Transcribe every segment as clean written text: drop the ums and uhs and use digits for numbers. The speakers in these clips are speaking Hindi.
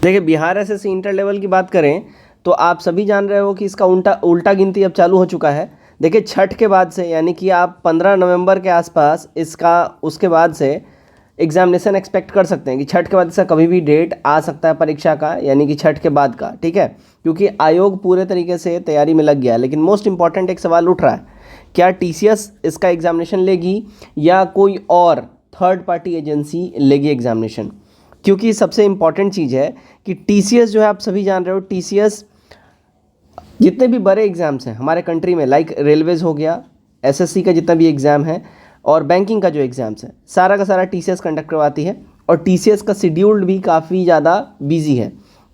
देखिए बिहार एसएससी इंटर लेवल की बात करें तो आप सभी जान रहे हो कि इसका उल्टा उल्टा गिनती अब चालू हो चुका है। देखिए छठ के बाद से यानी कि आप 15 नवंबर के आसपास इसका उसके बाद से एग्जामिनेशन एक्सपेक्ट कर सकते हैं कि छठ के बाद इसका कभी भी डेट आ सकता है परीक्षा का, यानी कि छठ के बाद का। ठीक है, क्योंकि आयोग पूरे तरीके से तैयारी में लग गया है। लेकिन मोस्ट इंपॉर्टेंट एक सवाल उठ रहा है, क्या टीसीएस इसका एग्जामिनेशन लेगी या कोई और थर्ड पार्टी एजेंसी लेगी एग्जामिनेशन? क्योंकि सबसे इम्पॉर्टेंट चीज़ है कि टीसीएस जो है, आप सभी जान रहे हो, टीसीएस जितने भी बड़े एग्ज़ाम्स हैं हमारे कंट्री में, लाइक रेलवेज़ हो गया, एसएससी का जितना भी एग्ज़ाम है और बैंकिंग का जो एग्ज़ाम्स है, सारा का सारा टीसीएस कंडक्ट करवाती है। और टीसीएस का शेड्यूल भी काफ़ी ज़्यादा बिजी है,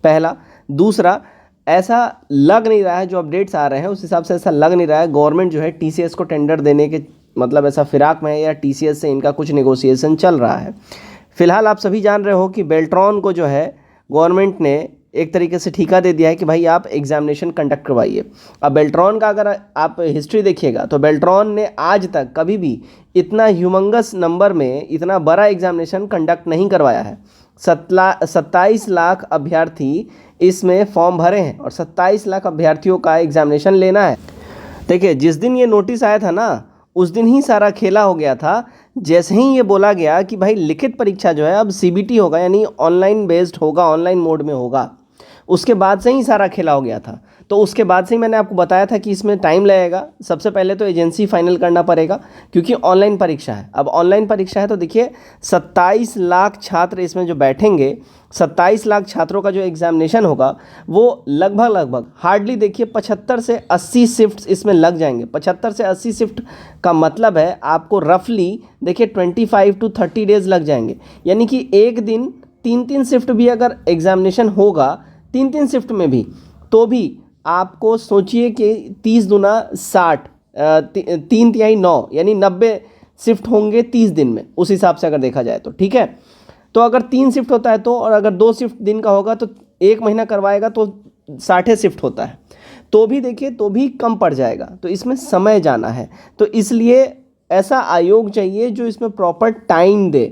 पहला। दूसरा, ऐसा लग नहीं रहा है, जो अपडेट्स आ रहे हैं उस हिसाब से ऐसा लग नहीं रहा है गवर्नमेंट जो है टीसीएस को टेंडर देने के मतलब ऐसा फिराक में है, या टीसीएस से इनका कुछ नेगोशिएशन चल रहा है। फिलहाल आप सभी जान रहे हो कि बेल्ट्रॉन को जो है गवर्नमेंट ने एक तरीके से ठेका दे दिया है कि भाई आप एग्जामिनेशन कंडक्ट करवाइए। अब बेल्ट्रॉन का अगर आप हिस्ट्री देखिएगा तो बेल्ट्रॉन ने आज तक कभी भी इतना ह्यूमंगस नंबर में इतना बड़ा एग्जामिनेशन कंडक्ट नहीं करवाया है। 27 लाख अभ्यर्थी इसमें फॉर्म भरे हैं और 27 लाख अभ्यर्थियों का एग्जामिनेशन लेना है। देखिए जिस दिन ये नोटिस आया था ना, उस दिन ही सारा खेला हो गया था। जैसे ही ये बोला गया कि भाई लिखित परीक्षा जो है अब सीबीटी होगा, यानी ऑनलाइन बेस्ड होगा, ऑनलाइन मोड में होगा, उसके बाद से ही सारा खेला हो गया था। तो उसके बाद से ही मैंने आपको बताया था कि इसमें टाइम लगेगा। सबसे पहले तो एजेंसी फाइनल करना पड़ेगा, क्योंकि ऑनलाइन परीक्षा है। अब ऑनलाइन परीक्षा है तो देखिए 27 लाख छात्र इसमें जो बैठेंगे, 27 लाख छात्रों का जो एग्जामिनेशन होगा वो लगभग हार्डली देखिए 75 से 80 शिफ्ट इसमें लग जाएंगे। 75 से 80 शिफ्ट का मतलब है आपको रफली देखिए 25 to 30 डेज़ लग जाएंगे। यानी कि एक दिन 3 शिफ्ट भी अगर एग्जामिनेशन होगा, 3 शिफ्ट में भी, तो भी आपको सोचिए कि 30 दूना 60, 3 तिहाई 9, यानी 90 शिफ्ट होंगे 30 दिन में, उस हिसाब से अगर देखा जाए तो। ठीक है, तो अगर 3 शिफ्ट होता है तो, और अगर 2 शिफ्ट दिन का होगा तो 1 महीना करवाएगा तो 60 शिफ्ट होता है, तो भी देखिए तो भी कम पड़ जाएगा। तो इसमें समय जाना है, तो इसलिए ऐसा आयोग चाहिए जो इसमें प्रॉपर टाइम दे।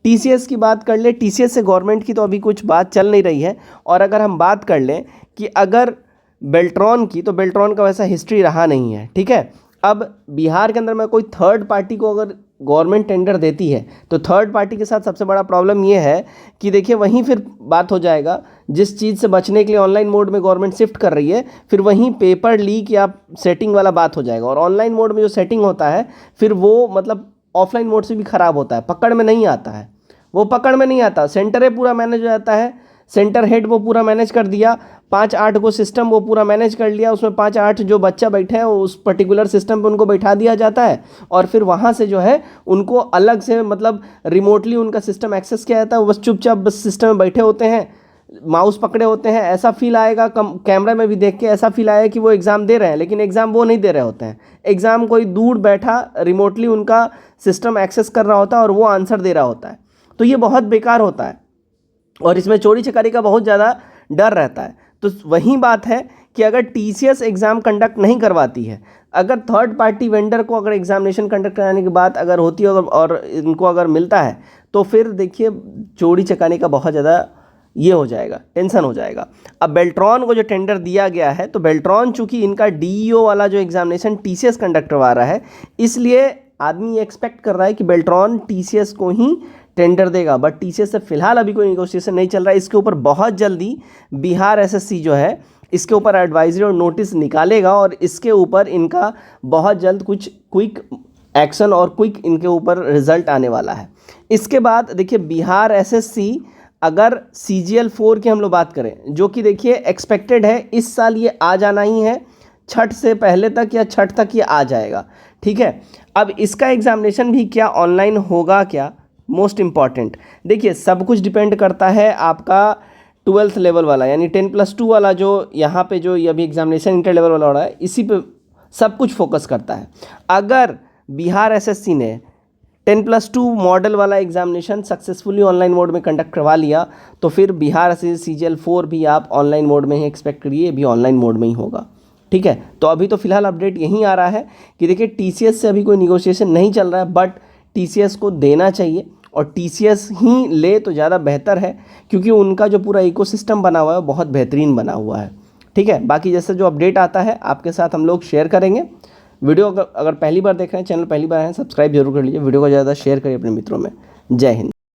टीसीएस की बात कर ले, टीसीएस से गवर्नमेंट की तो अभी कुछ बात चल नहीं रही है। और अगर हम बात कर लें कि अगर बेल्ट्रॉन की, तो बेल्ट्रॉन का वैसा हिस्ट्री रहा नहीं है। ठीक है, अब बिहार के अंदर में कोई थर्ड पार्टी को अगर गवर्नमेंट टेंडर देती है तो थर्ड पार्टी के साथ सबसे बड़ा प्रॉब्लम ये है कि देखिए वहीं फिर बात हो जाएगा, जिस चीज़ से बचने के लिए ऑनलाइन मोड में गवर्नमेंट शिफ्ट कर रही है, फिर वहीं पेपर लीक या सेटिंग वाला बात हो जाएगा। और ऑनलाइन मोड में जो सेटिंग होता है फिर वो मतलब ऑफलाइन मोड से भी ख़राब होता है, पकड़ में नहीं आता है, वो पकड़ में नहीं आता। सेंटर पूरा मैनेज हो जाता है, सेंटर हेड वो पूरा मैनेज कर दिया, 5-8 को सिस्टम वो पूरा मैनेज कर लिया, उसमें 5-8 जो बच्चा बैठे हैं उस पर्टिकुलर सिस्टम पे उनको बैठा दिया जाता है। और फिर वहाँ से जो है उनको अलग से मतलब रिमोटली उनका सिस्टम एक्सेस किया जाता है। वो बस चुपचाप बस सिस्टम में बैठे होते हैं, माउस पकड़े होते हैं। ऐसा फील आएगा, कैमरा में भी देख के ऐसा फील आएगा कि वो एग्ज़ाम दे रहे हैं, लेकिन एग्ज़ाम वो नहीं दे रहे होते हैं। एग्ज़ाम कोई दूर बैठा रिमोटली उनका सिस्टम एक्सेस कर रहा होता है और वो आंसर दे रहा होता है। तो ये बहुत बेकार होता है और इसमें चोरी चकारी का बहुत ज़्यादा डर रहता है। तो वही बात है कि अगर टीसीएस एग्ज़ाम कंडक्ट नहीं करवाती है, अगर थर्ड पार्टी वेंडर को अगर एग्जामिनेशन कंडक्ट कराने की बात अगर होती है और इनको अगर मिलता है, तो फिर देखिए चोरी चकारी का बहुत ज़्यादा ये हो जाएगा, टेंशन हो जाएगा। अब बेल्ट्रॉन को जो टेंडर दिया गया है, तो बेल्ट्रॉन चूँकि इनका डीईओ वाला जो एग्जामिनेशन टीसीएस कंडक्ट करवा रहा है, इसलिए आदमी एक्सपेक्ट कर रहा है कि बेल्ट्रॉन टीसीएस को ही टेंडर देगा। बट टीसीएस से फिलहाल अभी कोई नेगोशिएशन नहीं चल रहा है। इसके ऊपर बहुत जल्दी बिहार एसएससी जो है इसके ऊपर एडवाइजरी और नोटिस निकालेगा और इसके ऊपर इनका बहुत जल्द कुछ क्विक एक्शन और क्विक इनके ऊपर रिजल्ट आने वाला है। इसके बाद देखिए बिहार एसएससी, अगर CGL 4 की हम लोग बात करें, जो कि देखिए एक्सपेक्टेड है इस साल ये आ जाना ही है, छठ से पहले तक या छठ तक ये आ जाएगा। ठीक है, अब इसका एग्जामिनेशन भी क्या ऑनलाइन होगा क्या, मोस्ट इम्पॉर्टेंट देखिए सब कुछ डिपेंड करता है आपका 12th लेवल वाला, यानी 10+2 वाला जो यहाँ पे जो अभी एग्जामिनेशन इंटर लेवल वाला हो रहा है, इसी पे सब कुछ फोकस करता है। अगर बिहार एसएससी ने 10+2 मॉडल वाला एग्जामिनेशन सक्सेसफुली ऑनलाइन मोड में कंडक्ट करवा लिया, तो फिर बिहार एसएससी CGL 4 भी आप ऑनलाइन मोड में ही एक्सपेक्ट करिए, भी ऑनलाइन मोड में ही होगा। ठीक है, तो अभी तो फिलहाल अपडेट यही आ रहा है कि देखिए टीसीएस से अभी कोई निगोशिएशन नहीं चल रहा है, बट टीसीएस को देना चाहिए और TCS ही ले तो ज़्यादा बेहतर है, क्योंकि उनका जो पूरा इकोसिस्टम बना हुआ है बहुत बेहतरीन बना हुआ है। ठीक है, बाकी जैसे जो अपडेट आता है आपके साथ हम लोग शेयर करेंगे। वीडियो अगर पहली बार देख रहे हैं, चैनल पहली बार है, सब्सक्राइब जरूर कर लीजिए, वीडियो को ज़्यादा शेयर करिए अपने मित्रों में। जय हिंद।